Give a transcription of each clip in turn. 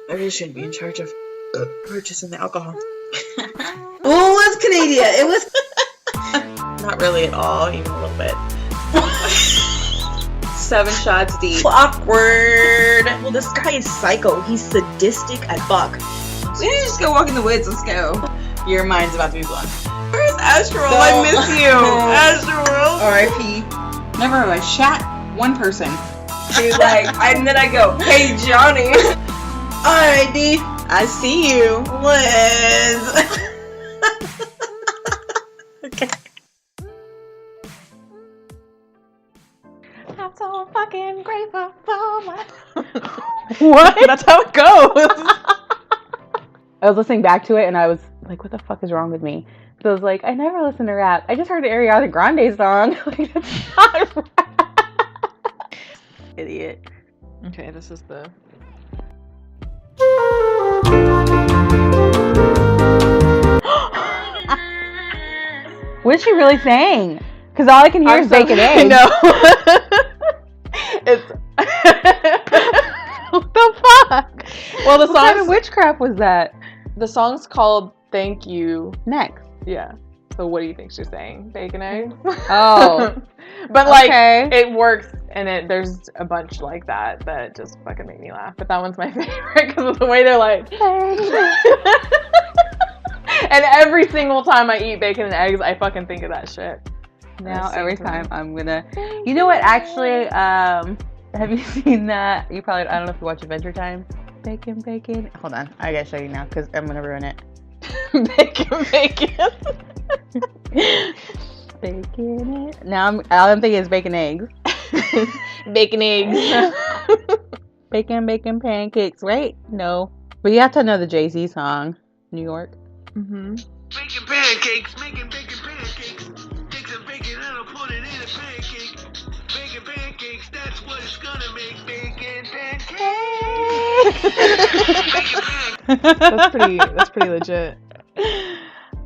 Maybe I shouldn't be in charge of purchasing the alcohol. Oh, it was Canadian. It was Not really at all, even a little bit. 7 shots deep. awkward. Well, this guy is psycho. He's sadistic as fuck. We need to just go walk in the woods. Let's go. Your mind's about to be blown. Where's Astral? No. I miss you. Astral. R.I.P. Never have I shot one person. She's like, and then I go, hey, Johnny. Alright, D. I see you. Liz. Okay. I'm so fucking grateful for my... What? That's how it goes. I was listening back to it and I was like, what the fuck is wrong with me? So I was like, I never listen to rap. I just heard an Ariana Grande song. Like, that's not rap. Idiot. Okay, this is the... What is she really saying? Because all I can hear is bacon eggs. I know. It's... What the fuck? Well, the What kind of song's... witchcraft was that? The song's called Thank You. Next. Yeah. So what do you think she's saying? Bacon eggs? Oh. But like, Okay. it works, and there's a bunch like that just fucking make me laugh. But that one's my favorite because of the way they're like... And every single time I eat bacon and eggs, I fucking think of that shit. Now every time I'm gonna... You know what, actually, have you seen that? You probably... I don't know if you watch Adventure Time. Bacon, bacon. Hold on. I gotta show you now because I'm gonna ruin it. Bacon. Bacon. Now all I'm thinking is bacon eggs. Bacon eggs. Bacon pancakes, right? No. But you have to know the Jay-Z song, New York. Mm-hmm. Making pancakes. Take some bacon and I'll put it in a pancake. Bacon pancakes, that's what it's gonna make. Bacon pancakes. That's pretty legit.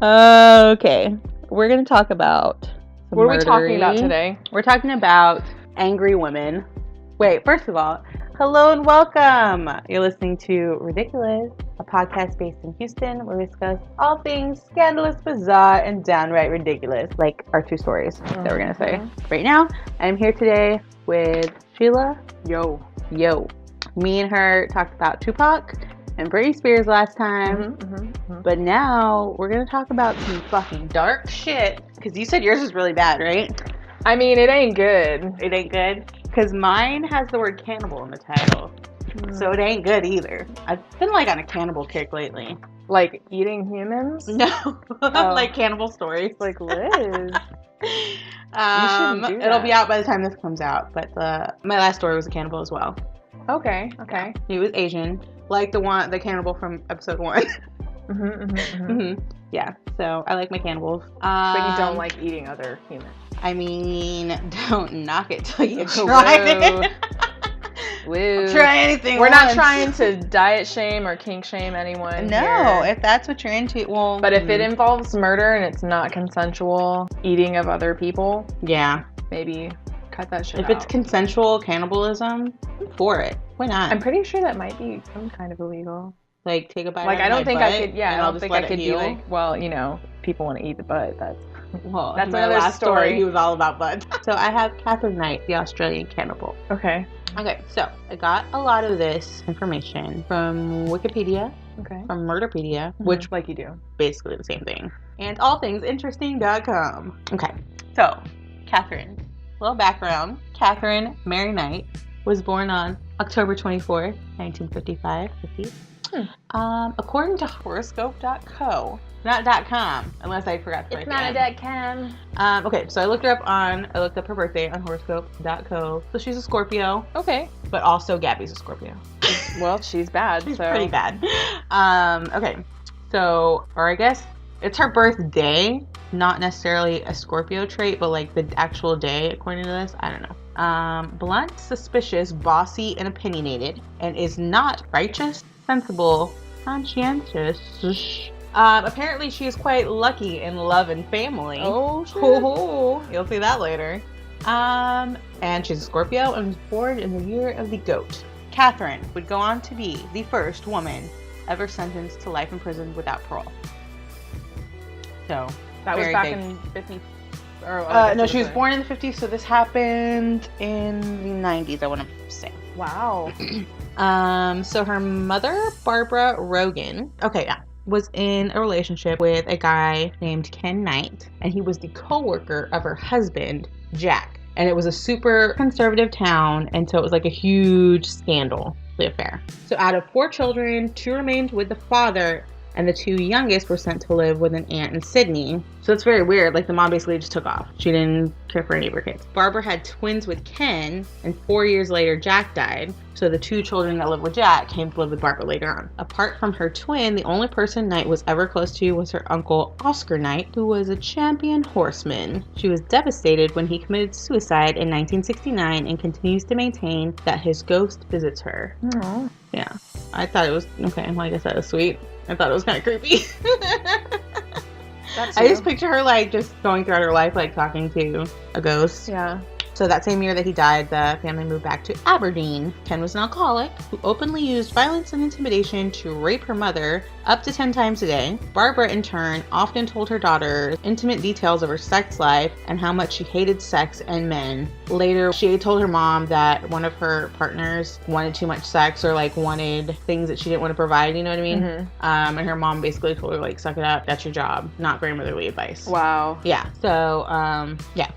Okay. We're gonna talk about some What are we talking murdery. about today? We're talking about angry women. Wait, first of all, hello and welcome. You're listening to RidicuLiz, a podcast based in Houston where we discuss all things scandalous, bizarre, and downright ridiculous, like our 2 stories that we're going to say right now. I'm here today with Sheila. Yo. Me and her talked about Tupac and Britney Spears last time, but now we're going to talk about some fucking dark shit, because you said yours is really bad, right? I mean, it ain't good. It ain't good? Because mine has the word cannibal in the title. So it ain't good either. I've been like on a cannibal kick lately. Like eating humans? No. Like cannibal stories. Like Liz. It'll be out by the time this comes out. But my last story was a cannibal as well. Okay. He was Asian. Like the cannibal from episode 1. Yeah. So I like my cannibals. But you don't like eating other humans. I mean, don't knock it till you try it. Woo. Try anything We're once. not trying to diet shame or kink shame anyone. No, here. if that's what you're into, well. But if it involves murder and it's not consensual eating of other people, yeah, maybe cut that shit if out. it's consensual cannibalism, I'm for it. Why not? I'm pretty sure that might be some kind of illegal. Like take a bite. Like out I of don't my think butt I could. Yeah, and I I'll don't just think let I it could be heal. like. Well, you know, people want to eat the butt. That's That's another last story. He was all about butts. So I have Katherine Knight, the Australian cannibal. okay. Okay, so I got a lot of this information from Wikipedia, Okay. from Murderpedia, which like you do. basically the same thing, and allthingsinteresting.com. Okay, so Katherine, little background. Katherine Mary Knight was born on October 24th, 1955. According to horoscope.co. Not .com, unless I forgot to write that. .com. Okay, so I looked her up her birthday on horoscope.co. So she's a Scorpio, Okay. but also Gabby's a Scorpio. Well, she's bad. She's so. pretty bad. Okay, so, or I guess it's her birthday, not necessarily a Scorpio trait, but like the actual day, according to this. I don't know. Blunt, suspicious, bossy, and opinionated, and is not righteous, sensible, conscientious. Apparently she is quite lucky in love and family. Oh, shit. You'll see that later. And she's a Scorpio and was born in the year of the goat. Katherine would go on to be the first woman ever sentenced to life in prison without parole. So, That was very back big. in 50. Or, I guess No, it she was in- born in the 50s, so this happened in the 90s, I want to say. Wow. So her mother, Barbara Rogan, was in a relationship with a guy named Ken Knight, and he was the co-worker of her husband, Jack. And it was a super conservative town, and so it was like a huge scandal, the affair. So out of 4 children, 2 remained with the father, and the 2 youngest were sent to live with an aunt in Sydney. So it's very weird. Like, the mom basically just took off. She didn't care for any of her kids. Barbara had twins with Ken, and 4 years later, Jack died. So the 2 children that lived with Jack came to live with Barbara later on. Apart from her twin, the only person Knight was ever close to was her uncle, Oscar Knight, who was a champion horseman. She was devastated when he committed suicide in 1969 and continues to maintain that his ghost visits her. Aw. Yeah. I thought it was, okay, well, I guess that was sweet. I thought it was kind of creepy. That's I you. just picture her, like, just going throughout her life, like, talking to a ghost. Yeah. So that same year that he died, the family moved back to Aberdeen. Ken was an alcoholic who openly used violence and intimidation to rape her mother up to 10 times a day. Barbara, in turn, often told her daughters intimate details of her sex life and how much she hated sex and men. Later, she told her mom that one of her partners wanted too much sex or, like, wanted things that she didn't want to provide, you know what I mean? Mhm. And her mom basically told her, like, suck it up, that's your job. Not very motherly advice. Wow. Yeah. So,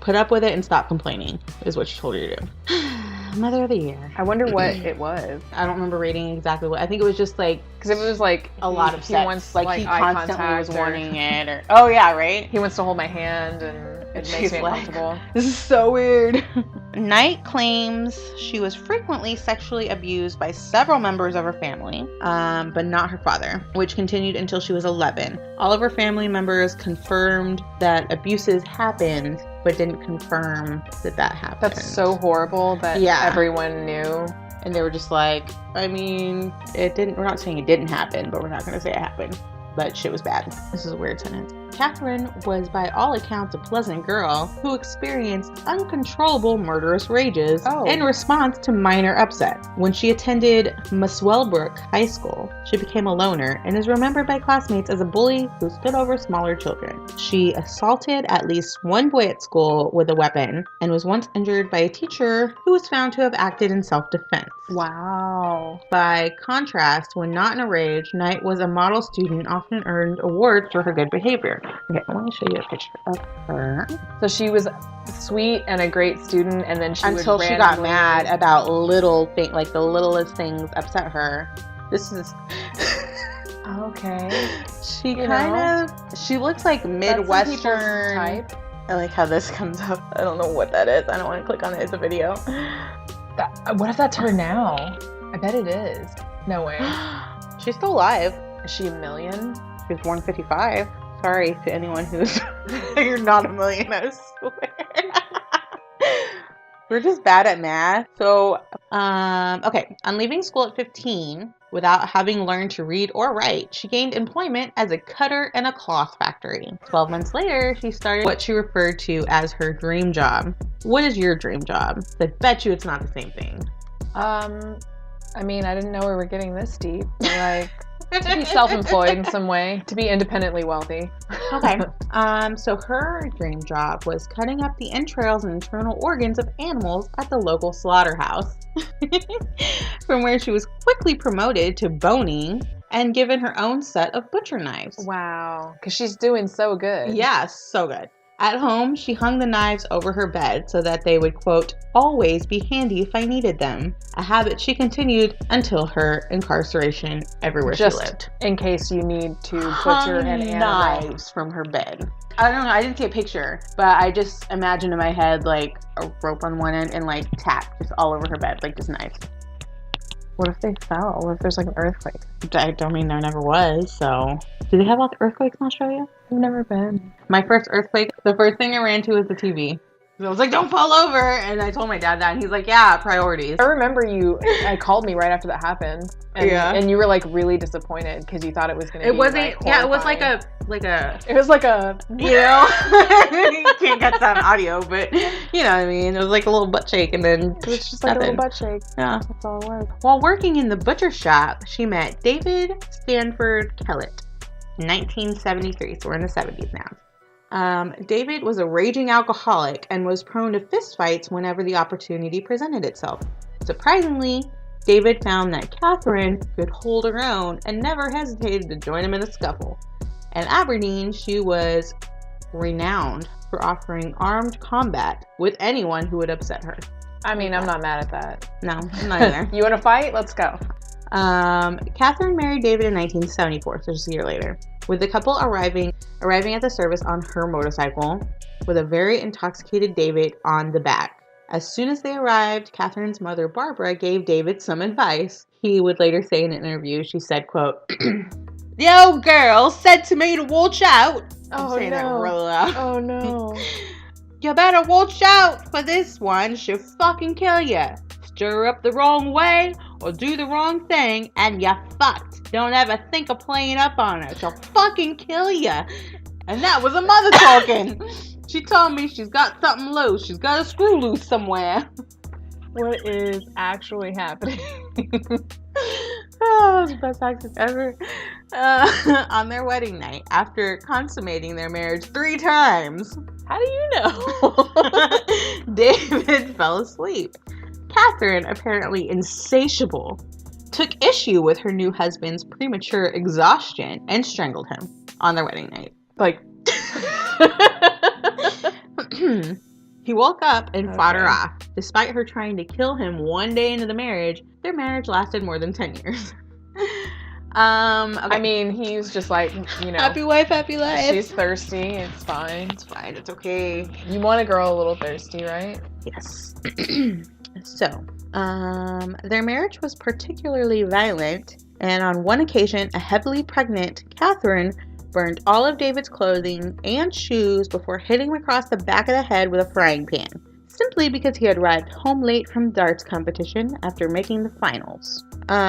put up with it and stop complaining is what she told her to do. Mother of the Year. I wonder what it was. I don't remember reading exactly what. I think it was just like Because if it was like a lot of he sex. wants Like he eye constantly contact was or wanting it. Or oh yeah, right. he wants to hold my hand and it She's makes me like- uncomfortable. This is so weird. Knight claims she was frequently sexually abused by several members of her family, but not her father, which continued until she was 11. All of her family members confirmed that abuses happened, but didn't confirm that happened. That's so horrible that Yeah. everyone knew. And they were just like, I mean, it didn't, we're not saying it didn't happen, but we're not going to say it happened. But shit was bad. This is a weird sentence. Catherine was by all accounts a pleasant girl who experienced uncontrollable murderous rages in response to minor upset. When she attended Muswellbrook High School, she became a loner and is remembered by classmates as a bully who stood over smaller children. She assaulted at least one boy at school with a weapon and was once injured by a teacher who was found to have acted in self-defense. Wow. By contrast, when not in a rage, Knight was a model student, often earned awards for her good behavior. Okay, I want to show you a picture of her. So she was sweet and a great student, and then she Until would she got randomly- mad about little things, like the littlest things upset her. This is... Okay. She You kind of... She looks like That's some people's Midwestern... type. I like how this comes up. I don't know what that is. I don't want to click on it. It's a video. What if that's her now? I bet it is. No way. She's still alive. Is she a million? She was born 55. Sorry to anyone who's... You're not a million, I swear. We're just bad at math. So, okay. On leaving school at 15, without having learned to read or write, she gained employment as a cutter in a cloth factory. 12 months later, she started what she referred to as her dream job. What is your dream job? I bet you it's not the same thing. I mean, I didn't know we were getting this deep. But like, to be self-employed in some way, to be independently wealthy. Okay. So her dream job was cutting up the entrails and internal organs of animals at the local slaughterhouse, from where she was quickly promoted to boning and given her own set of butcher knives. Wow. Because she's doing so good. Yeah, so good. At home, she hung the knives over her bed so that they would, quote, always be handy if I needed them. A habit she continued until her incarceration everywhere Just she lived. in case you need to butcher Hung an animal. knives from her bed. I don't know, I didn't see a picture, but I just imagined in my head like a rope on one end and like tack just all over her bed, like just knives. What if they fell? What if there's like an earthquake? I don't mean there never was, so. Do they have lots of earthquakes in Australia? I've never been. My first earthquake, the first thing I ran to was the TV. So I was like, don't fall over. And I told my dad that, and he's like, yeah, priorities. I remember I called me right after that happened. And, and you were like really disappointed because you thought it was going to be wasn't, like, it was like a, it was like a, you know, you can't get that on audio, but you know what I mean? It was like a little butt shake, and then it was just like a little butt shake. Yeah. That's all it was. While working in the butcher shop, she met David Stanford Kellett in 1973, so we're in the 70s now. David was a raging alcoholic and was prone to fistfights whenever the opportunity presented itself. Surprisingly, David found that Katherine could hold her own and never hesitated to join him in a scuffle. In Aberdeen, she was renowned for offering armed combat with anyone who would upset her. I mean, I'm not mad at that. No, I'm not either. You want to fight? Let's go. Katherine married David in 1974, so just a year later, with the couple arriving at the service on her motorcycle with a very intoxicated David on the back. As soon as they arrived, Katherine's mother, Barbara, gave David some advice. He would later say in an interview, she said, quote, "The old girl said to me to watch out." I'm saying that really loud. Oh no. "You better watch out for this one. She'll fucking kill you. Stir up the wrong way or do the wrong thing and you're fucked. Don't ever think of playing up on her. She'll fucking kill you." And that was a mother talking. She told me she's got something loose. She's got a screw loose somewhere. What is actually happening? Oh, the best accent ever. On their wedding night, after consummating their marriage 3 times. How do you know? David fell asleep. Katherine, apparently insatiable, took issue with her new husband's premature exhaustion and strangled him on their wedding night. Like, he woke up and fought her off. Despite her trying to kill him one day into the marriage, their marriage lasted more than 10 years. Okay. I mean, he's just like, you know. Happy wife, happy life. She's thirsty. It's fine. It's fine. It's okay. You want a girl a little thirsty, right? Yes. So, their marriage was particularly violent, and on one occasion, a heavily pregnant Katherine burned all of David's clothing and shoes before hitting him across the back of the head with a frying pan, simply because he had arrived home late from darts competition after making the finals.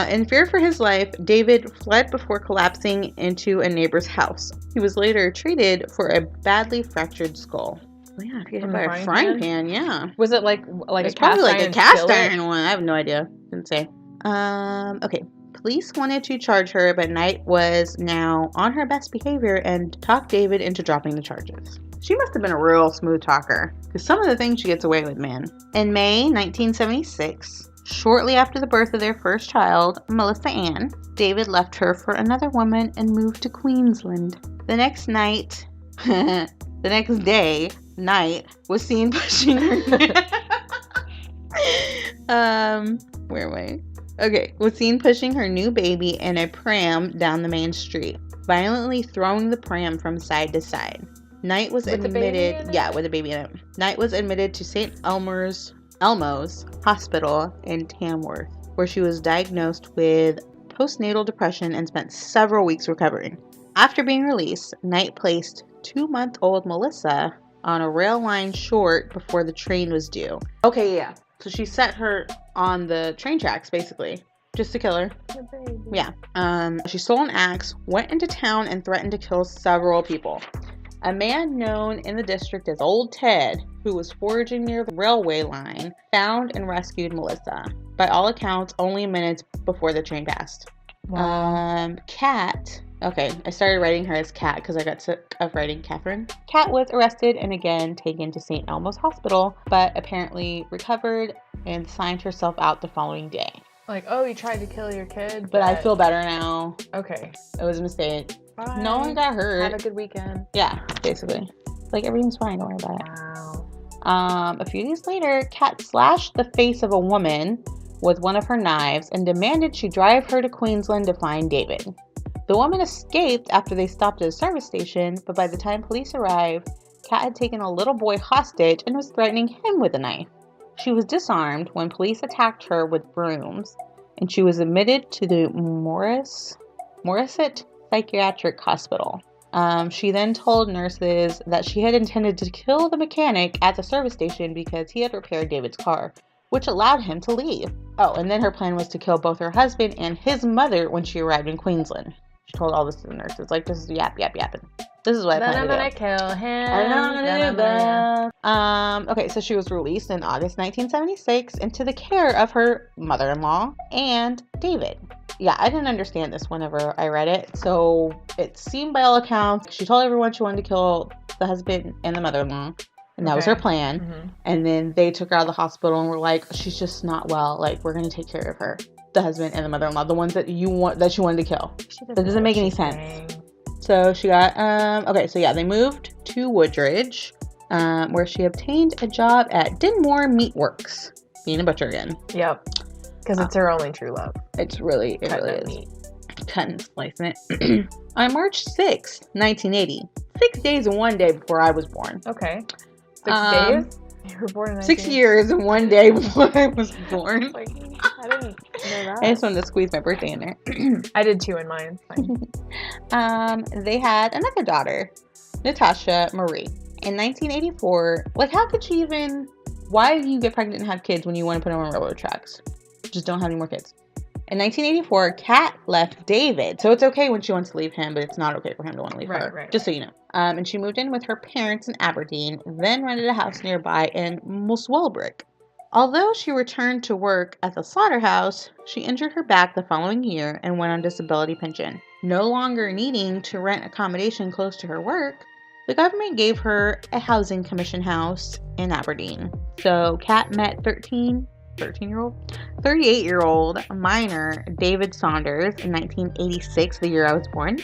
In fear for his life, David fled before collapsing into a neighbor's house. He was later treated for a badly fractured skull. Oh, yeah, if you hit by a frying pan, yeah. Was it like it's a probably cast like a iron cast skillet? iron one. I have no idea. Didn't say. Okay. Police wanted to charge her, but Knight was now on her best behavior and talked David into dropping the charges. She must have been a real smooth talker, because some of the things she gets away with, man. In May 1976, shortly after the birth of their first child, Melissa Ann, David left her for another woman and moved to Queensland. The next day, Knight was seen pushing her. Where am I? Okay, was seen pushing her new baby in a pram down the main street, violently throwing the pram from side to side. Knight was admitted, with a baby in it. Knight was admitted to St. Elmo's Hospital in Tamworth, where she was diagnosed with postnatal depression and spent several weeks recovering. After being released, Knight placed 2-month-old Melissa on a rail line short before the train was due. Okay, yeah. So she set her on the train tracks, basically, just to kill her. Yeah. She stole an axe, went into town, and threatened to kill several people. A man known in the district as Old Ted, who was foraging near the railway line, found and rescued Melissa. By all accounts, only minutes before the train passed. Wow. Kat. Okay, I started writing her as Kat because I got sick of writing Katherine. Kat was arrested and again taken to St. Elmo's Hospital, but apparently recovered and signed herself out the following day. Like, oh, you tried to kill your kid, But I feel better now. Okay. It was a mistake. Bye. No one got hurt. Have a good weekend. Yeah, basically. Like, everything's fine, don't worry about it. Wow. A few days later, Kat slashed the face of a woman with one of her knives and demanded she drive her to Queensland to find David. The woman escaped after they stopped at a service station, but by the time police arrived, Kat had taken a little boy hostage and was threatening him with a knife. She was disarmed when police attacked her with brooms, and she was admitted to the Morisset Psychiatric Hospital. She then told nurses that she had intended to kill the mechanic at the service station because he had repaired David's car, which allowed him to leave. Oh, and then her plan was to kill both her husband and his mother when she arrived in Queensland. She told all this to the nurses, like, this is yapping. This is what I plan to do. Then I'm gonna kill him. I know that. Okay, so she was released in August 1976 into the care of her mother-in-law and David. Yeah, I didn't understand this whenever I read it. So it seemed by all accounts, she told everyone she wanted to kill the husband and the mother-in-law. And that was her plan. Mm-hmm. And then they took her out of the hospital and were like, she's just not well. Like, we're going to take care of her. The husband and the mother-in-law, the ones that you wanted to kill. That doesn't make any sense. So she got, they moved to Woodridge, where she obtained a job at Dinmore Meat Works, being a butcher again. Yep. Because it's her only true love. It really is. Meat. Cut and slicing it. On March 6th, 1980, 6 days and 1 day before I was born. Okay. 6 days? You were born in 6 years and 1 day before I was born. Like, I didn't know that. I just wanted to squeeze my birthday in there. I did too in mine. Fine. They had another daughter, Natasha Marie. In 1984, like, how could she even... Why do you get pregnant and have kids when you want to put them on railroad tracks? Just don't have any more kids. In 1984, Kat left David. So it's okay when she wants to leave him, but it's not okay for him to want to leave her. Right. Just so you know. And she moved in with her parents in Aberdeen, then rented a house nearby in Muswellbrook. Although she returned to work at the slaughterhouse, she injured her back the following year and went on disability pension. No longer needing to rent accommodation close to her work, the government gave her a housing commission house in Aberdeen. So Kat met 38-year-old minor David Saunders in 1986, the year I was born.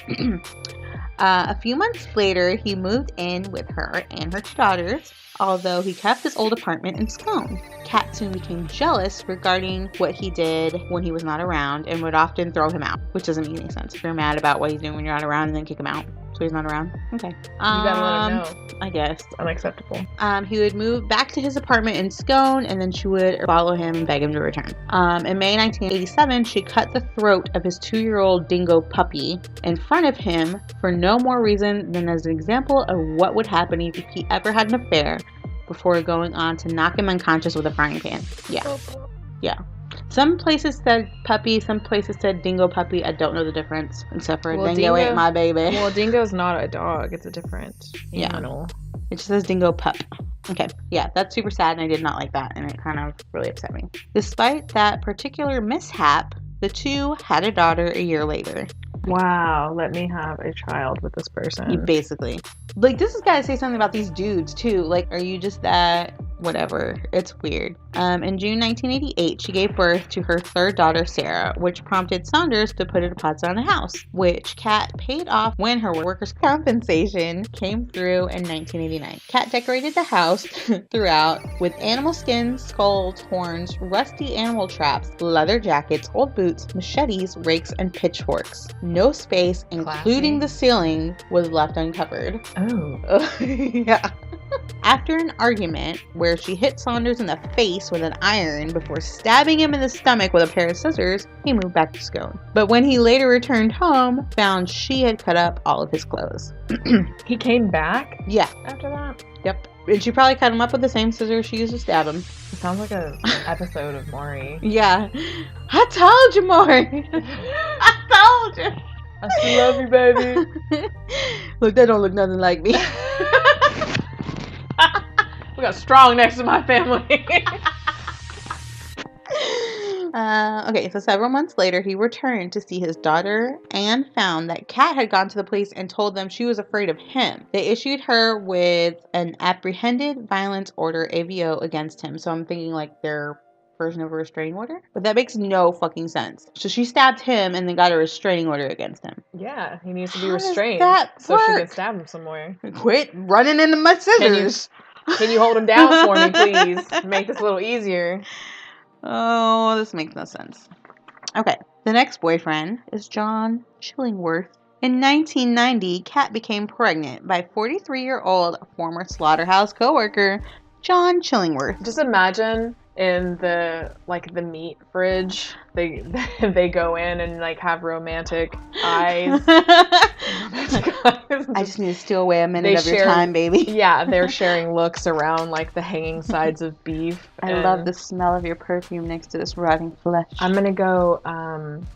A few months later, he moved in with her and her two daughters, although he kept his old apartment in Scone. Kat soon became jealous regarding what he did when he was not around and would often throw him out, which doesn't make any sense. If you're mad about what he's doing when you're not around and then kick him out. So he's not around? Okay. You gotta let him know. I guess. Unacceptable. He would move back to his apartment in Scone, and then she would follow him and beg him to return. In May 1987, she cut the throat of his 2-year-old dingo puppy in front of him for no more reason than as an example of what would happen if he ever had an affair, before going on to knock him unconscious with a frying pan. Yeah. Some places said puppy, some places said dingo puppy. I don't know the difference, except for dingo ain't my baby. Well, dingo's not a dog. It's a different animal. It just says dingo pup. Okay, yeah, that's super sad, and I did not like that, and it kind of really upset me. Despite that particular mishap, the two had a daughter a year later. Wow, let me have a child with this person. Basically. Like, this has got to say something about these dudes, too. Like, are you just that... Whatever. It's weird. In June 1988, she gave birth to her third daughter, Sarah, which prompted Saunders to put a deposit on the house, which Kat paid off when her workers' compensation came through in 1989. Kat decorated the house throughout with animal skins, skulls, horns, rusty animal traps, leather jackets, old boots, machetes, rakes, and pitchforks. No space, including the ceiling, was left uncovered. Oh. Yeah. After an argument where she hit Saunders in the face with an iron before stabbing him in the stomach with a pair of scissors, he moved back to Scone. But when he later returned home, found she had cut up all of his clothes. He came back? Yeah. After that? Yep. And she probably cut him up with the same scissors she used to stab him. It sounds like an episode of Maury. Yeah. I told you, Maury. I told you. I still love you, baby. Look, they don't look nothing like me. We got Strong next to my family. Okay, so several months later, he returned to see his daughter and found that Kat had gone to the police and told them she was afraid of him. They issued her with an apprehended violence order, AVO, against him. So I'm thinking like their version of a restraining order. But that makes no fucking sense. So she stabbed him and then got a restraining order against him. Yeah, he needs to be restrained. So she can stab him somewhere. Quit running into my scissors. Can you hold him down for me, please? Make this a little easier. Oh, this makes no sense. Okay, the next boyfriend is John Chillingworth. In 1990, Kat became pregnant by 43-year-old former slaughterhouse co-worker John Chillingworth. Just imagine in the meat fridge. They go in and like have romantic eyes. I just need to steal away a minute of your time, baby. Yeah, they're sharing looks around like the hanging sides of beef. I love the smell of your perfume next to this rotting flesh. I'm gonna go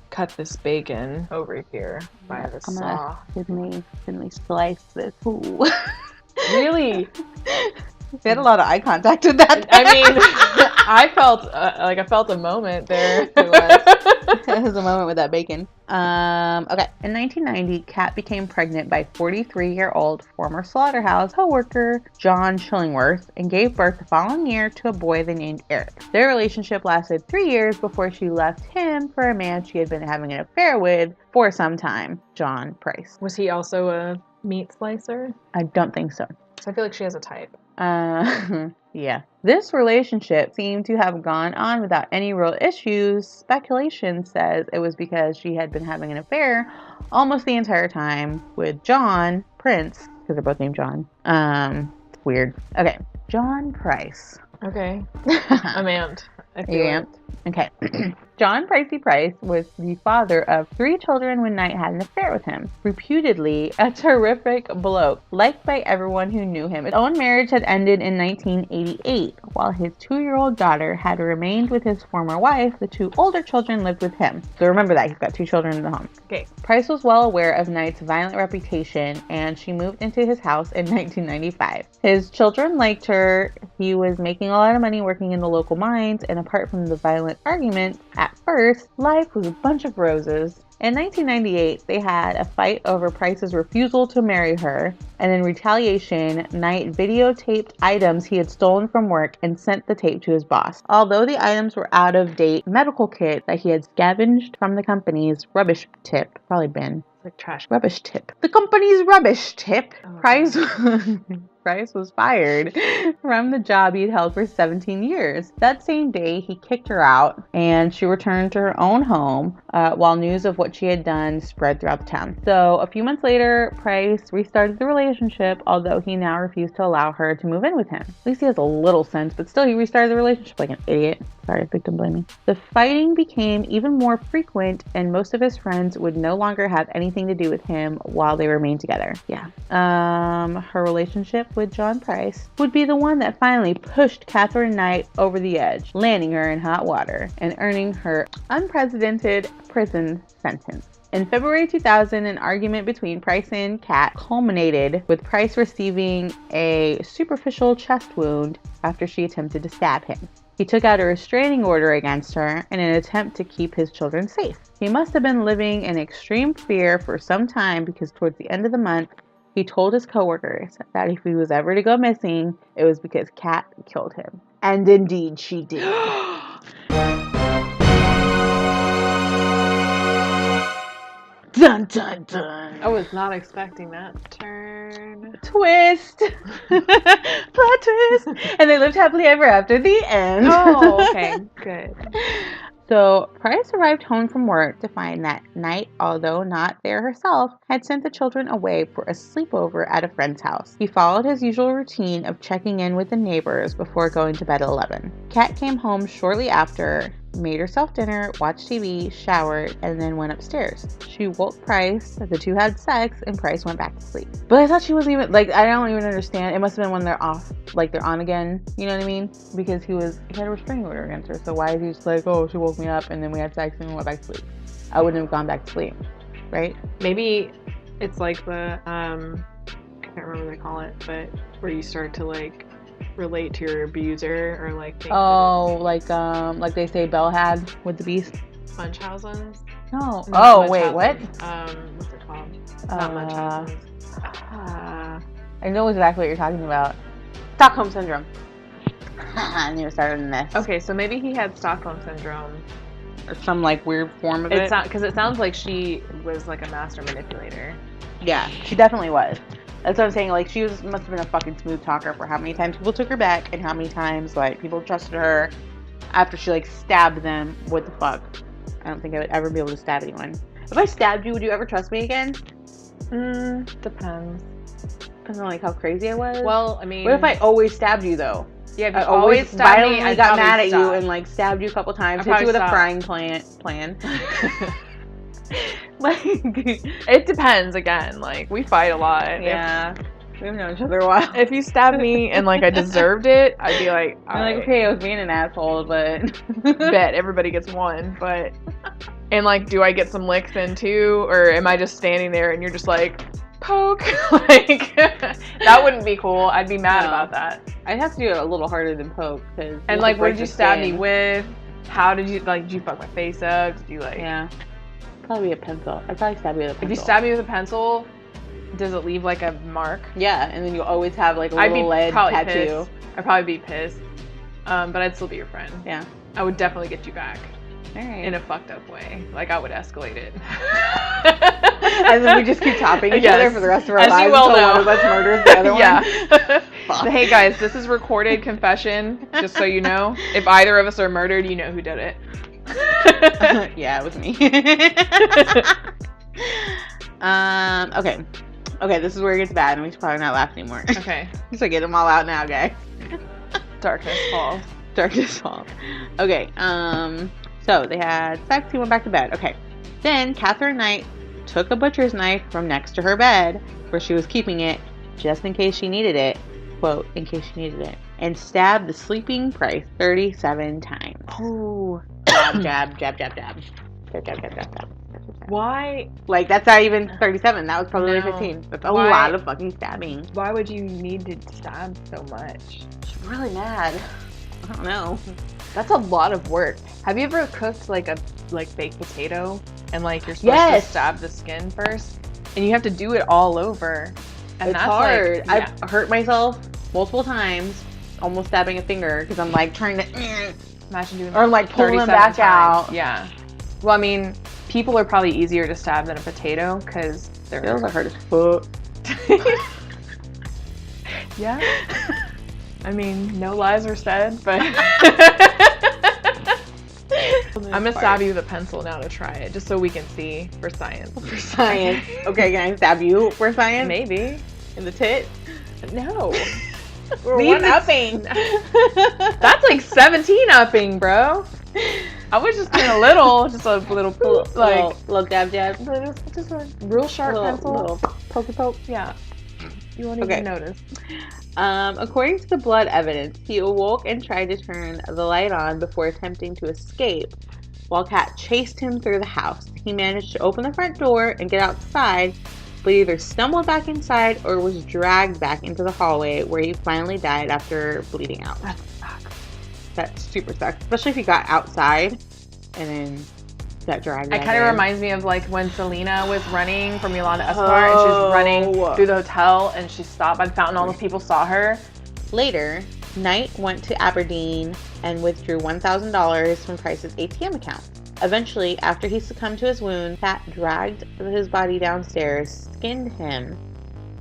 cut this bacon over here by the saw. Thinly slice this. Ooh. Really? We had a lot of eye contact with that. I mean, I felt a moment there. It was a moment with that bacon. Okay. In 1990, Kat became pregnant by 43-year-old former slaughterhouse co-worker John Chillingworth and gave birth the following year to a boy they named Eric. Their relationship lasted 3 years before she left him for a man she had been having an affair with for some time, John Price. Was he also a meat slicer? I don't think so. So I feel like she has a type. Yeah. This relationship seemed to have gone on without any real issues. Speculation says it was because she had been having an affair almost the entire time with John Prince, because they're both named John. It's weird. Okay. John Price. Okay. I'm amped. I feel amped. Okay. John Pricey Price was the father of 3 children when Knight had an affair with him. Reputedly a terrific bloke, liked by everyone who knew him. His own marriage had ended in 1988. While his 2-year-old daughter had remained with his former wife, the 2 older children lived with him. So remember that, he's got 2 children in the home. Okay. Price was well aware of Knight's violent reputation, and she moved into his house in 1995. His children liked her. He was making a lot of money working in the local mines, and apart from the violent arguments, at first, life was a bunch of roses. In 1998, they had a fight over Price's refusal to marry her, and in retaliation, Knight videotaped items he had stolen from work and sent the tape to his boss. Although the items were out-of-date medical kits that he had scavenged from the company's rubbish tip, probably bin, like trash. Rubbish tip. The company's rubbish tip. Oh, Price was fired from the job he'd held for 17 years. That same day, he kicked her out, and she returned to her own home while news of what she had done spread throughout the town. So a few months later, Price restarted the relationship, although he now refused to allow her to move in with him. At least he has a little sense, but still he restarted the relationship like an idiot. Sorry, victim blaming. The fighting became even more frequent, and most of his friends would no longer have anything to do with him while they remained together. Yeah. Her relationship with John Price would be the one that finally pushed Katherine Knight over the edge, landing her in hot water and earning her unprecedented prison sentence. In February 2000, an argument between Price and Kat culminated with Price receiving a superficial chest wound after she attempted to stab him. He took out a restraining order against her in an attempt to keep his children safe. He must have been living in extreme fear for some time because towards the end of the month, he told his coworkers that if he was ever to go missing, it was because Kat killed him. And indeed, she did. Dun, dun, dun. I was not expecting that turn. Twist. Plot twist. And they lived happily ever after. The end. Oh, okay. Good. So Price arrived home from work to find that Knight, although not there herself, had sent the children away for a sleepover at a friend's house. He followed his usual routine of checking in with the neighbors before going to bed at 11. Kat came home shortly after, made herself dinner, watched TV, showered, and then went upstairs. She woke Price, the 2 had sex, and Price went back to sleep. But I thought she wasn't even, I don't even understand. It must have been when they're off, they're on again, you know what I mean? Because he had a restraining order against her, so why is he just oh, she woke me up, and then we had sex, and we went back to sleep? I wouldn't have gone back to sleep, right? Maybe it's like the, I can't remember what they call it, but where you start to, relate to your abuser or think like they say Belle had with the Beast. Munchausen's? No. Not Oh wait, what? What's it called? It's not Munchausen's. I know exactly what you're talking about. Stockholm syndrome. I knew it started in this. Okay, so maybe he had Stockholm syndrome or some weird form of it. It's not, because it sounds like she was a master manipulator. Yeah, she definitely was. That's what I'm saying. She must have been a fucking smooth talker for how many times people took her back and how many times people trusted her after she stabbed them. What the fuck? I don't think I would ever be able to stab anyone. If I stabbed you, would you ever trust me again? Depends. Depends on how crazy I was. Well, I mean, what if I always stabbed you though? Yeah, if I you always stab me, violently I got probably mad at you stop. and like stabbed you a couple times. I Hit you with probably a frying pan. Like, It depends again. Like, we fight a lot. yeah, we've known each other a while. If you stabbed me and like I deserved it, I'd be like, I'm like, okay, I was being an asshole, but bet everybody gets one. But and like, do I get some licks in too, or am I just standing there and you're just like poke? Like that wouldn't be cool. I'd be mad No. about that. I'd have to do it a little harder than poke. Cause And like, what did you stab me with? How did you like? Did you fuck my face up? Did you like? Yeah, probably a pencil. I'd probably stab you with a pencil. If you stab me with a pencil, does it leave like a mark? Yeah, and then you always have like a I'd be little lead probably tattoo. pissed. I'd probably be pissed. But I'd still be your friend. Yeah. I would definitely get you back All right. in a fucked up way. Like I would escalate it. And then we just keep topping each Yes. other for the rest of our As lives you well until know. one of us murders the other Yeah. one. Fuck. Hey guys, this is recorded confession. Just so you know, if either of us are murdered, you know who did it. Yeah, it was me. Okay. Okay, this is where it gets bad, and we should probably not laugh anymore. Okay. So get them all out now, guys. Darkness falls. Darkness falls. Okay, so they had sex, he went back to bed. Okay. Then Katherine Knight took a butcher's knife from next to her bed, where she was keeping it, just in case she needed it. Quote, in case she needed it. And stabbed the sleeping Price 37 times. Oh. Jab, jab, jab, jab, jab. Jab, jab, jab, jab, jab. Why? Like, that's not even 37. That was probably No. 15. That's a Why? lot of fucking stabbing. Why would you need to stab so much? She's really mad. I don't know. That's a lot of work. Have you ever cooked like a baked potato and like you're supposed Yes. to stab the skin first, and you have to do it all over, and It's that's hard. Like, I've hurt myself multiple times, almost stabbing a finger, because I'm like trying to, imagine doing or I'm like pulling them 37 back times. out. Yeah. Well, I mean, people are probably easier to stab than a potato because they're. Those are hard as fuck. Yeah. I mean, no lies are said, but I'm gonna stab you with a pencil now to try it, just so we can see for science. For science. Okay, can I stab you for science? Maybe. In the tit? No. We're Leave one-upping. That's like 17 upping, bro. I was just doing a little like little jab jab. just a real sharp pencil. Little pokey poke. Yeah. You won't Okay. even notice. According to the blood evidence, he awoke and tried to turn the light on before attempting to escape. While Kat chased him through the house, he managed to open the front door and get outside, but either stumbled back inside or was dragged back into the hallway, where he finally died after bleeding out. That sucks. That super sucks, especially if he got outside and then got dragged. It back kind of in. reminds me of like when Selena was running from Yolanda Escobar and she was running Oh. through the hotel and she stopped by the fountain. All the people saw her. Later, Knight went to Aberdeen and withdrew $1,000 from Price's ATM account. Eventually, after he succumbed to his wound, Kat dragged his body downstairs, skinned him,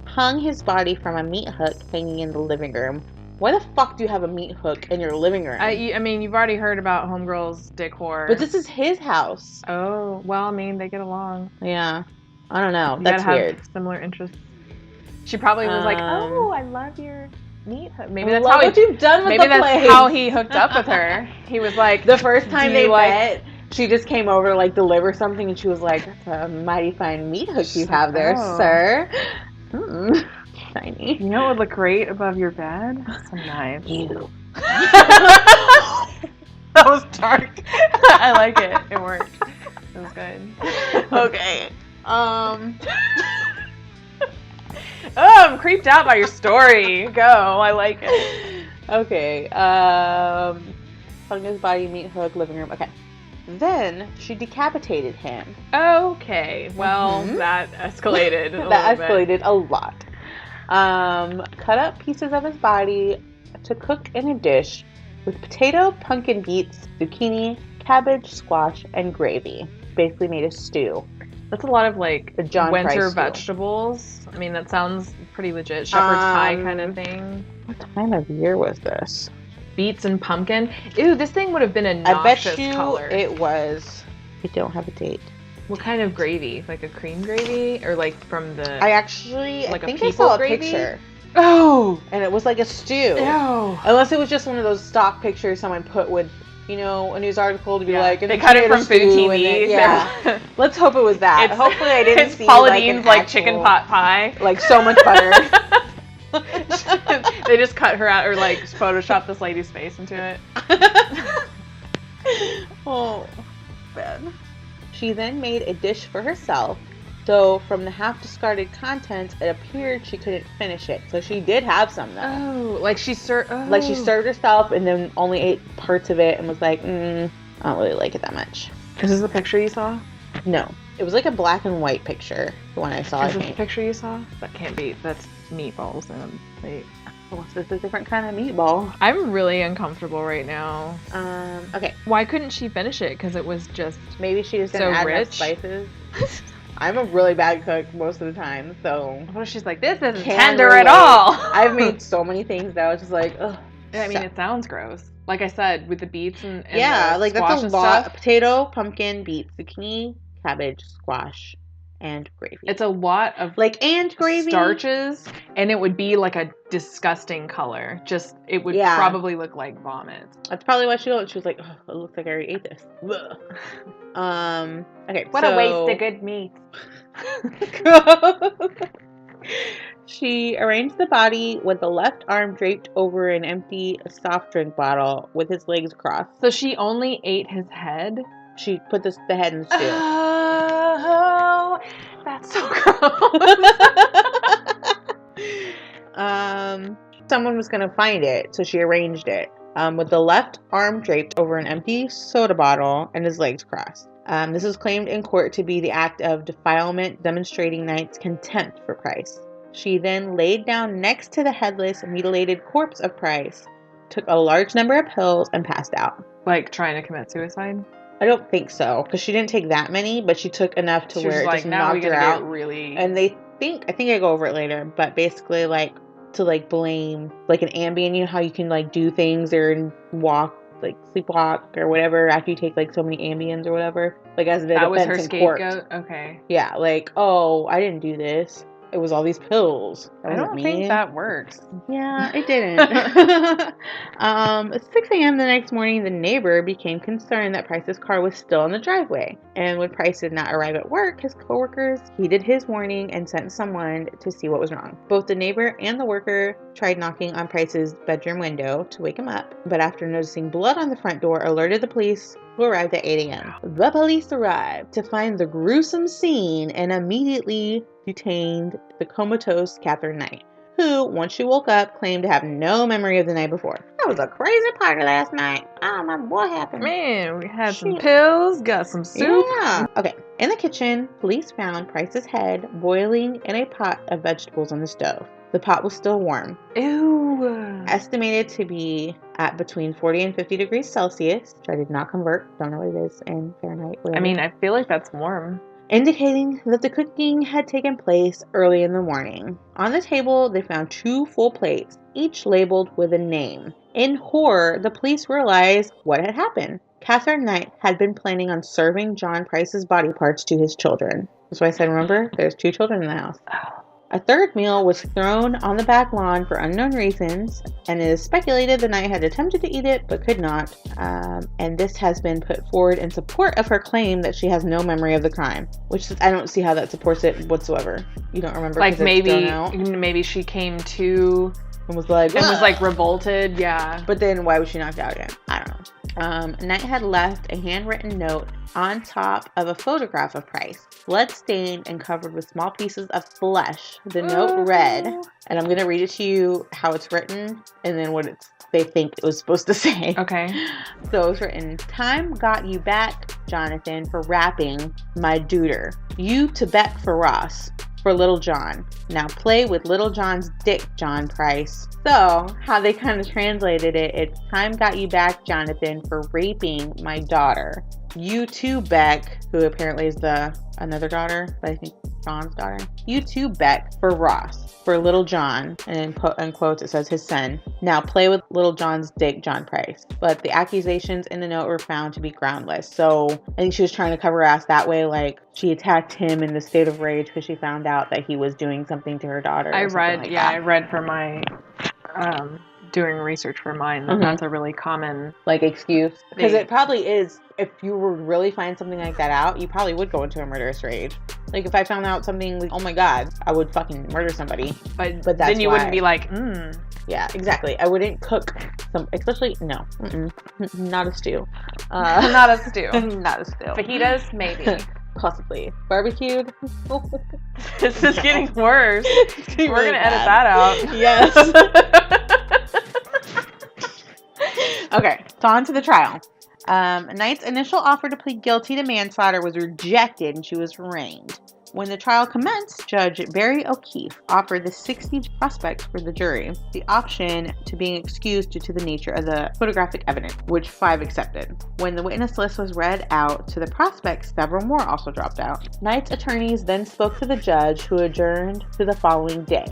hung his body from a meat hook hanging in the living room. Why the fuck do you have a meat hook in your living room? I mean, you've already heard about Homegirl's dick whore. But this is his house. Oh, well, I mean, they get along. Yeah. I don't know. You That's gotta weird. have similar interests. She probably was like, "Oh, I love your meat hook." Maybe that's Love how what you've done with maybe the that's place. how he hooked up with her. He was like, The first time Do they you like- met, she just came over to like deliver something, and she was like, "That's a mighty fine meat hook you have there, Oh. sir." Shiny. "You know what would look great above your bed? Some knives." You. That was dark. I like it. It worked. It was good. Okay. Oh, I'm creeped out by your story. Go. I like it. Okay. Hung his body, meat hook, living room. Okay. Then she decapitated him. Okay. Well, Mhm. that escalated. A That little bit. escalated a lot. Cut up pieces of his body to cook in a dish with potato, pumpkin beets, zucchini, cabbage, squash, and gravy. Basically made a stew. That's a lot of like The John winter Price stew. vegetables. I mean, that sounds pretty legit. Shepherd's pie kind of thing. What time of year was this? Beets and pumpkin. Ew, this thing would have been a I bet noxious you color. it was. I don't have a date. What kind of gravy? Like a cream gravy, or like from the? I actually, Like a I think I people saw a gravy? picture. Oh! And it was like a stew. Ew. Unless it was just one of those stock pictures someone put with, you know, a news article to be like, they cut it from food TV. Yeah. Let's hope it was that. Hopefully I didn't see Paula like Deen's an like actual, chicken pot pie. like so much butter. They just cut her out or like Photoshop this lady's face into it. Oh, bad. She then made a dish for herself, though from the half discarded contents, it appeared she couldn't finish it. So she did have some though. Oh, like she served. Oh. Like she served herself and then only ate parts of it and was like, I don't really like it that much. Is this the picture you saw? No, it was like a black and white picture. The one I saw. Is this the picture you saw? That can't be. That's meatballs in a plate. Well, this is a different kind of meatball. I'm really uncomfortable right now. Okay. Why couldn't she finish it? Because it was just Maybe she just so didn't add enough rich. spices. I'm a really bad cook most of the time, so. What if she's like, this isn't Can't tender relate. at all? I've made so many things that I was just like, ugh. I mean, it sounds gross. Like I said, with the beets and yeah, the like squash that's a and lot. stuff. Potato, pumpkin, beets, zucchini, cabbage, squash, and gravy. It's a lot of like and gravy, starches, and it would be like a disgusting color. Just it would Yeah. probably look like vomit. That's probably why she was like, oh, it looks like I already ate this. Okay. What a waste of good meat. She arranged the body with the left arm draped over an empty soft drink bottle with his legs crossed. So she only ate his head? She put the head in the stew. Oh, that's so gross. Someone was going to find it, so she arranged it with the left arm draped over an empty soda bottle and his legs crossed. This was claimed in court to be the act of defilement, demonstrating Knight's contempt for Price. She then laid down next to the headless, mutilated corpse of Price, took a large number of pills, and passed out. Like trying to commit suicide? I don't think so, because she didn't take that many, but she took enough to She where was it like, just now we knocked her gotta out. get really... And I think I go over it later, but basically like to like blame like an Ambien, you know how you can like do things or walk, like sleepwalk or whatever after you take like so many Ambiens or whatever. Like as the that was her defense in court. scapegoat? Okay. Yeah, like, oh, I didn't do this. It was all these pills. I don't think that works. Yeah, it didn't. 6 a.m. the next morning, the neighbor became concerned that Price's car was still in the driveway. And when Price did not arrive at work, his coworkers heeded his warning and sent someone to see what was wrong. Both the neighbor and the worker tried knocking on Price's bedroom window to wake him up, but after noticing blood on the front door, alerted the police, who arrived at 8 a.m. The police arrived to find the gruesome scene and immediately detained the comatose Katherine Knight, who, once she woke up, claimed to have no memory of the night before. That was a crazy party last night. I don't remember what happened. Man, we had some pills, got some soup. Yeah. Okay. In the kitchen, police found Price's head boiling in a pot of vegetables on the stove. The pot was still warm. Ew. Estimated to be at between 40 and 50 degrees Celsius, which I did not convert. Don't know what it is in Fahrenheit. Whatever. I mean, I feel like that's warm. Indicating that the cooking had taken place early in the morning. On the table, they found 2 full plates, each labeled with a name. In horror, the police realized what had happened. Katherine Knight had been planning on serving John Price's body parts to his children. That's why I said, remember, there's 2 children in the house. A third meal was thrown on the back lawn for unknown reasons, and it is speculated the Knight had attempted to eat it but could not, and this has been put forward in support of her claim that she has no memory of the crime, which I don't see how that supports it whatsoever. You don't remember? Like maybe she came to and was like revolted. Yeah. But then why was she knocked out again? I don't know. Knight had left a handwritten note on top of a photograph of Price, blood-stained and covered with small pieces of flesh. The note read, and I'm going to read it to you how it's written, and then what they think it was supposed to say. Okay. So it was written, "Time got you back, Jonathan, for rapping my duder. You to bet for Ross. For Little John. Now play with Little John's dick, John Price." So, how they kind of translated it, it's "Time got you back, Jonathan, for raping my daughter. You too, Beck," who apparently is the another daughter, but I think John's daughter. You too, Beck, for Ross, for Little John, and in quotes it says his son. Now play with Little John's dick, John Price. But the accusations in the note were found to be groundless. So I think she was trying to cover her ass that way, like she attacked him in the state of rage because she found out that he was doing something to her daughter. I read for my doing research for mine. That's a really common like excuse, because it probably is. If you were really find something like that out, you probably would go into a murderous rage. Like if I found out something like, oh my god, I would fucking murder somebody. But that's then you why. wouldn't be like, Yeah, exactly. I wouldn't cook some, especially no, not a stew. Not a stew. Not a stew. Fajitas, maybe. Possibly barbecued. This is getting worse. We're We're gonna edit that out. Yes. Okay, so on to the trial. Knight's initial offer to plead guilty to manslaughter was rejected and she was arraigned. When the trial commenced, Judge Barry O'Keefe offered the 60 prospects for the jury the option to being excused due to the nature of the photographic evidence, which 5 accepted. When the witness list was read out to the prospects, several more also dropped out. Knight's attorneys then spoke to the judge, who adjourned to the following day.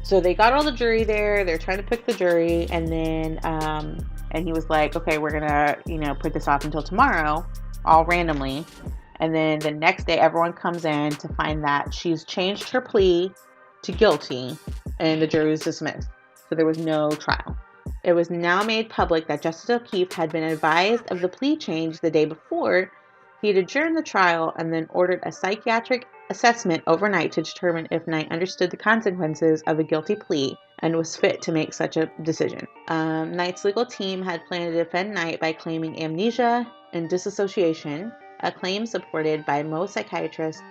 So they got all the jury there, they're trying to pick the jury, and then and he was like, okay, we're gonna, put this off until tomorrow, all randomly. And then the next day, everyone comes in to find that she's changed her plea to guilty, and the jury was dismissed. So there was no trial. It was now made public that Justice O'Keefe had been advised of the plea change the day before. He had adjourned the trial and then ordered a psychiatric assessment overnight to determine if Knight understood the consequences of a guilty plea and was fit to make such a decision. Knight's legal team had planned to defend Knight by claiming amnesia and disassociation, a claim supported by most psychiatrists,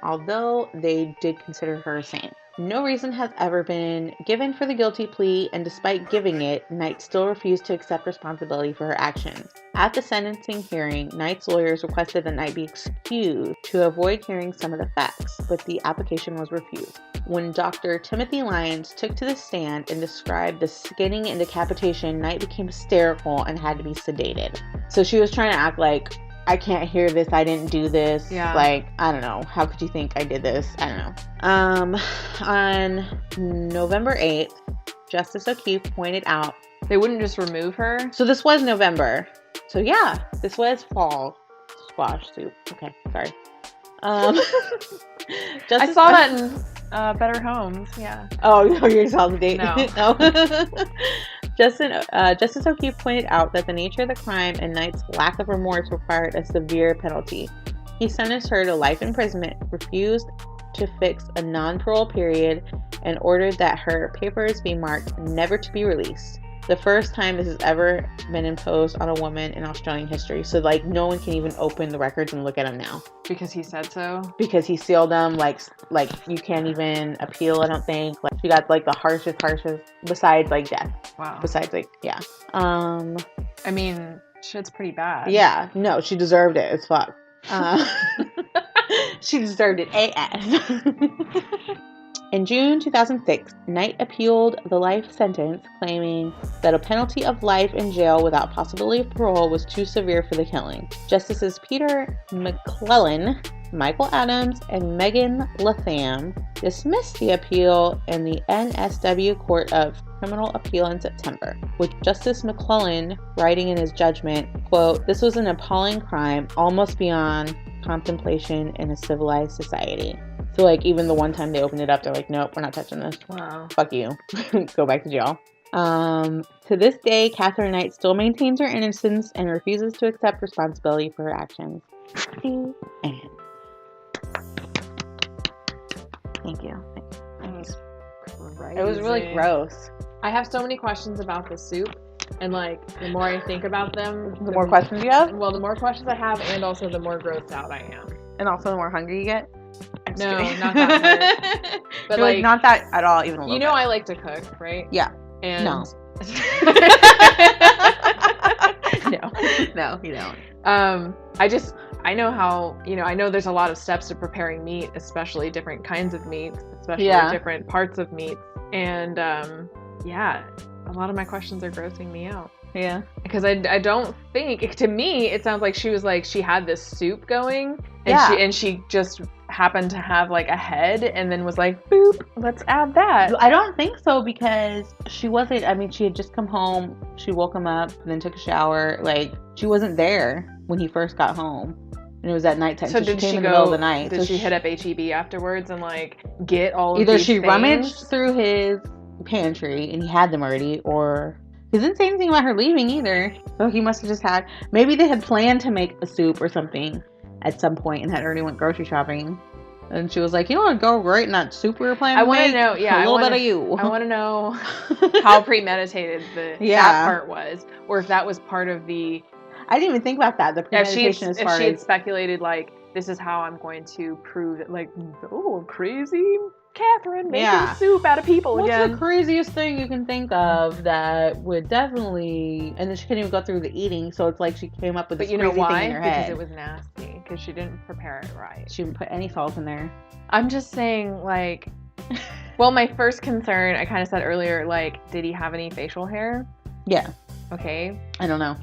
although they did consider her sane. No reason has ever been given for the guilty plea, and despite giving it, Knight still refused to accept responsibility for her actions. At the sentencing hearing, Knight's lawyers requested that Knight be excused to avoid hearing some of the facts, but the application was refused. When Dr. Timothy Lyons took to the stand and described the skinning and decapitation, Knight became hysterical and had to be sedated. So she was trying to act like, I can't hear this, I didn't do this. Yeah. Like, I don't know. How could you think I did this? I don't know. On November 8th, Justice O'Keefe pointed out... They wouldn't just remove her? So this was November. So yeah, this was fall squash soup. Okay, sorry. I saw that in Better Homes, yeah. Oh, you saw the date? No. No. Justice O'Keefe pointed out that the nature of the crime and Knight's lack of remorse required a severe penalty. He sentenced her to life imprisonment, refused to fix a non-parole period, and ordered that her papers be marked never to be released. The first time this has ever been imposed on a woman in Australian history. So, no one can even open the records and look at them now. Because he said so? Because he sealed them. Like you can't even appeal, I don't think. She got, the harshest, besides, death. Wow. Besides, yeah. I mean, shit's pretty bad. Yeah. No, she deserved it as fuck. She deserved it AF. In June 2006, Knight appealed the life sentence, claiming that a penalty of life in jail without possibility of parole was too severe for the killing. Justices Peter McClellan, Michael Adams, and Megan Latham dismissed the appeal in the NSW Court of Criminal Appeal in September, with Justice McClellan writing in his judgment, quote, "This was an appalling crime, almost beyond contemplation in a civilized society." So, even the one time they opened it up, they're like, nope, we're not touching this. Wow. Fuck you. Go back to jail. To this day, Katherine Knight still maintains her innocence and refuses to accept responsibility for her actions. The end. Thank you. It was really gross. I have so many questions about the soup, and the more I think about them, The more questions you have? Well, the more questions I have, and also the more grossed out I am. And also the more hungry you get? No, not that part. But You're not that at all, even a little bit. I like to cook, right? Yeah. And No. No, you don't. I know how, I know there's a lot of steps to preparing meat, especially different kinds of meats, especially different parts of meats. And, a lot of my questions are grossing me out. Yeah. Because I don't think, to me, it sounds like she was she had this soup going, and she just happened to have like a head and then was like, boop, let's add that. I don't think so, because she wasn't, I mean, she had just come home, she woke him up, and then took a shower. Like, she wasn't there when he first got home. And it was at nighttime, so she came in the middle of the night. Did she hit up HEB afterwards and like get all of either these she things? rummaged through his pantry and he had them already, or he didn't say anything about her leaving either. So he must have just had, maybe they had planned to make a soup or something at some point and had already went grocery shopping. And she was like, you know what, go right in that soup we were planning to make? I want to know, yeah. A little bit of you. I want to know how premeditated that part was. Or if that was part of the... I didn't even think about that, the premeditation as far as... If she had speculated, like, this is how I'm going to prove that, like, oh, crazy Catherine making soup out of people again. What's the craziest thing you can think of that would definitely... And then she couldn't even go through the eating, so it's like she came up with this crazy thing in her head. Because it was nasty. Because she didn't prepare it right. She didn't put any salt in there. I'm just saying, like... Well, my first concern, I kind of said earlier, like, did he have any facial hair? Yeah. Okay. I don't know.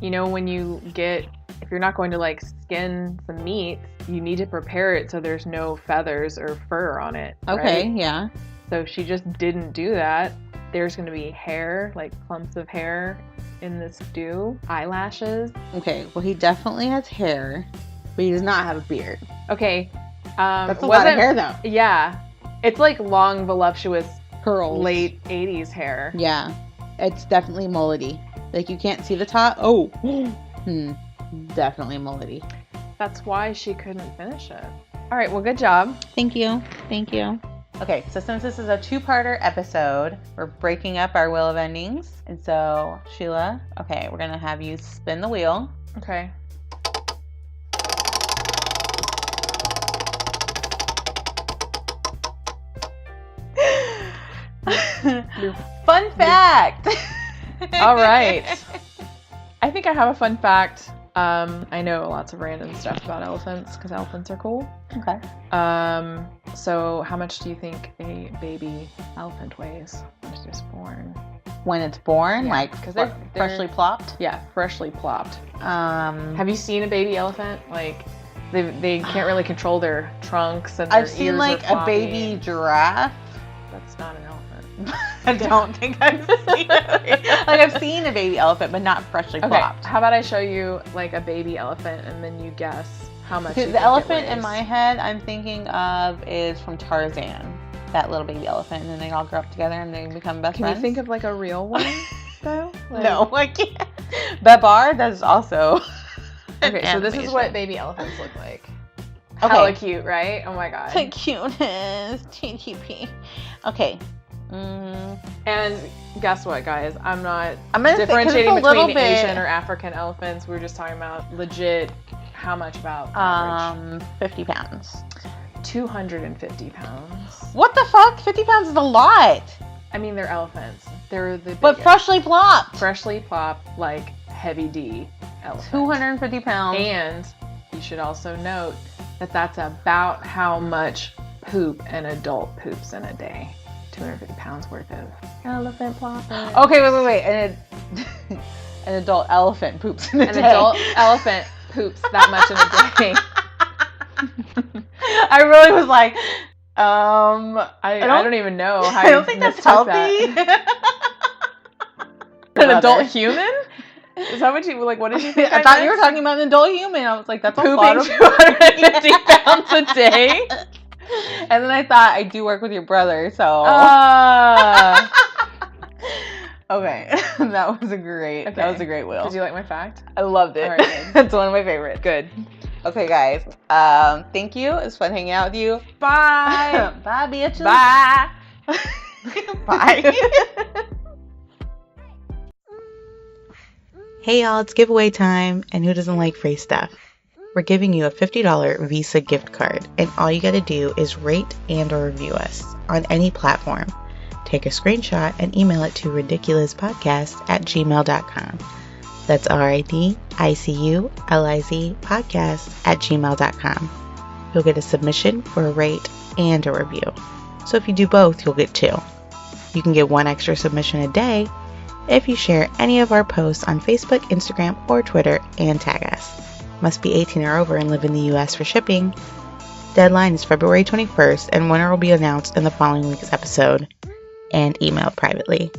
You know, when you get... If you're not going to, like, skin some meat, you need to prepare it so there's no feathers or fur on it. Okay, right? yeah. So if she just didn't do that, there's going to be hair, like clumps of hair in the stew, eyelashes. Okay, well, he definitely has hair, but he does not have a beard. Okay. That's a lot of hair, though. Yeah. It's like long, voluptuous, curls. Late 80s hair. Yeah. It's definitely mullety. Like, you can't see the top. Oh. Definitely mullety. That's why she couldn't finish it. All right, well, good job. Thank you. Thank you. Okay, so since this is a two-parter episode, we're breaking up our wheel of endings. And so, Sheila, okay, we're going to have you spin the wheel. Okay. Fun fact! All right. I think I have a fun fact. I know lots of random stuff about elephants because elephants are cool. Okay. So how much do you think a baby elephant weighs when it's just born? When it's born? Yeah, like, because they're freshly plopped? Yeah, freshly plopped. Have you seen a baby elephant? Like, they can't really control their trunks and their I've seen, like, a baby giraffe. That's not an elephant. I don't think I've seen it. Like, I've seen a baby elephant, but not freshly plopped. How about I show you, like, a baby elephant, and then you guess how much you think the elephant it weighs. in my head I'm thinking of is from Tarzan. That little baby elephant, and then they all grow up together and they become best friends. Can you think of, like, a real one, though? Like... No, I can't. Babar, that's also Okay, so this is what baby elephants look like. Okay. Hella cute, right? Oh my god. The cuteness. TTP. Okay. And guess what, guys? I'm not gonna differentiating between Asian or African elephants. We're just talking about legit how much about average? 50 pounds. 250 pounds. What the fuck? 50 pounds is a lot. I mean, they're elephants. They're the biggest. But freshly plopped. Freshly plopped, like heavy D elephant. 250 pounds. And you should also note that that's about how much poop an adult poops in a day. 250 pounds worth of elephant plopping. Okay, wait. An adult elephant poops in a day. An adult elephant poops that much in a day. I really was like, I don't even know how I don't think that's healthy. An adult human? Is that what you, like, what did you think? I thought you were talking about an adult human. I was like, that's a lot of 250 pounds a day? And then I thought, I do work with your brother, so. Okay. That was a great wheel. Did you like my fact? I loved it. All right, good. That's one of my favorites. Good. Okay, guys. Thank you. It was fun hanging out with you. Bye. Bye, bitches. Bye. Bye. Hey y'all, it's giveaway time, and who doesn't like free stuff? We're giving you a $50 Visa gift card, and all you gotta do is rate and or review us on any platform. Take a screenshot and email it to RidicuLizPodcast@gmail.com. That's RIDICULIZ podcast@gmail.com. You'll get a submission for a rate and a review. So if you do both, you'll get 2. You can get 1 extra submission a day if you share any of our posts on Facebook, Instagram, or Twitter and tag us. Must be 18 or over and live in the US for shipping. Deadline is February 21st, and winner will be announced in the following week's episode and emailed privately.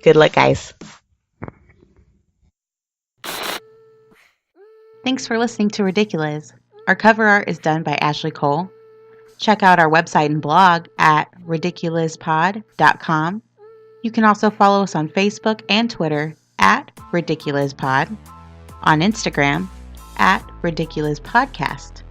Good luck, guys. Thanks for listening to RidicuLiz. Our cover art is done by Ashley Cole. Check out our website and blog at RidicuLizPod.com. You can also follow us on Facebook and Twitter at RidicuLizPod, on Instagram at RidicuLizPodcast.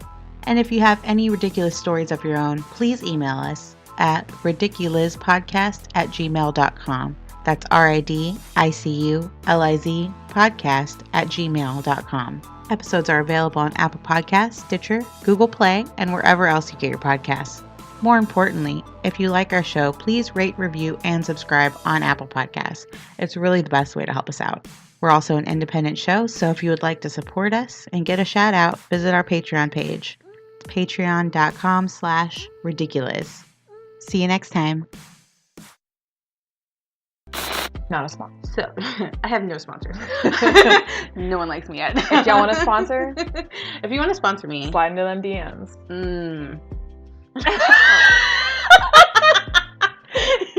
And if you have any ridiculous stories of your own, please email us at RidicuLizPodcast@gmail.com. That's RIDICULIZ podcast@gmail.com. Episodes are available on Apple Podcasts, Stitcher, Google Play, and wherever else you get your podcasts. More importantly, if you like our show, please rate, review, and subscribe on Apple Podcasts. It's really the best way to help us out. We're also an independent show, so if you would like to support us and get a shout out, visit our Patreon page. It's patreon.com/RidicuLiz. See you next time. Not a sponsor. So, I have no sponsors. No one likes me yet. If y'all want to sponsor, if you want to sponsor me, slide into them DMs.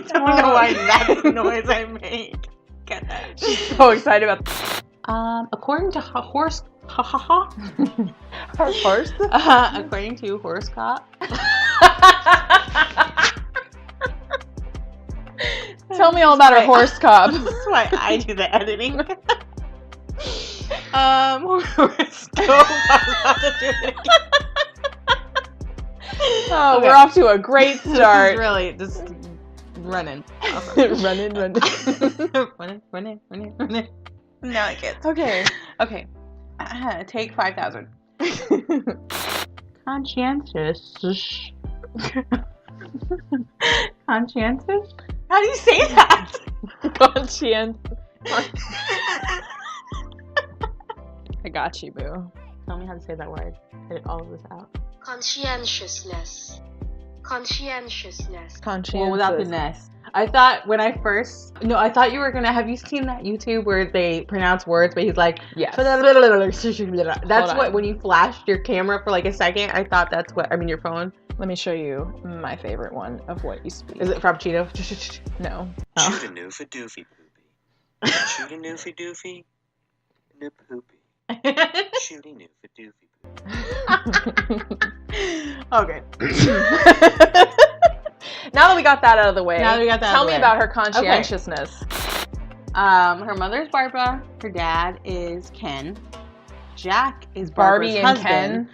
Don't know why that's the noise I make. Get that. She's so excited about. According to horse. Horse. According to Horoscope. Tell me all about her horoscope. This is why I do the editing. Horoscope. Oh, okay. We're off to a great start. This is really just running. running. running. Now I get. Okay. Take 5,000. Conscientious. Conscientious? How do you say that? Conscientious. I got you, boo. Tell me how to say that word. Edit all of this out. Conscientiousness. Well, without the ness. I thought when I first... No, I thought you were going to... Have you seen that YouTube where they pronounce words, but he's like... Yes. That's what... When you flashed your camera for like a second, I thought that's what... I mean, your phone. Let me show you my favorite one of what you speak. Is it Frappuccino? No. Oh. Shoot a noofy doofy poopy. Shoot a noofy doofy. No poopy. Shooty noofy doofy poopy. Okay. Now that we got that out of the way, tell me about her conscientiousness. Okay. Her mother's Barbara. Her dad is Ken. Jack is Barbie and husband.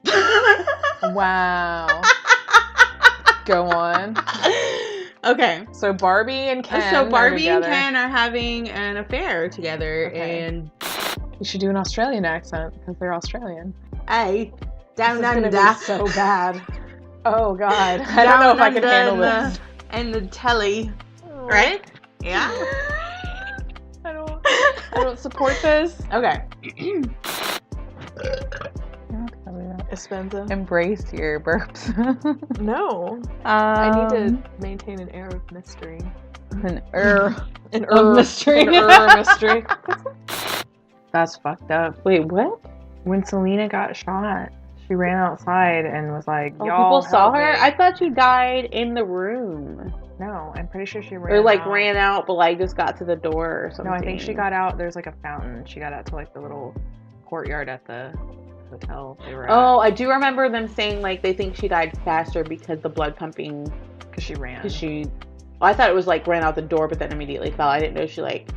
Ken. Wow. Go on. Okay. So Barbie and Ken. Are having an affair together, and you should do an Australian accent because they're Australian. Hey, down under. This is gonna be so bad. Oh God, I don't know if I can handle this. And the telly, right? Yeah. I don't support this. Okay. Expensive. Embrace your burps. No. I need to maintain an air of mystery. An mystery. Mystery. That's fucked up. Wait, what? When Selena got shot, she ran outside and was like, y'all people saw her? Me. I thought she died in the room. No, I'm pretty sure she ran out. Ran out, but like just got to the door or something. No, I think she got out. There's like a fountain. She got out to like the little courtyard at the hotel they were at. Oh, I do remember them saying like they think she died faster because the blood pumping. Because she ran. I thought it was like ran out the door, but then immediately fell. I didn't know she like.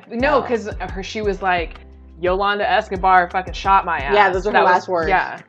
No, because she was like, Yolanda Escobar fucking shot my ass. Yeah, those are her last words. Yeah.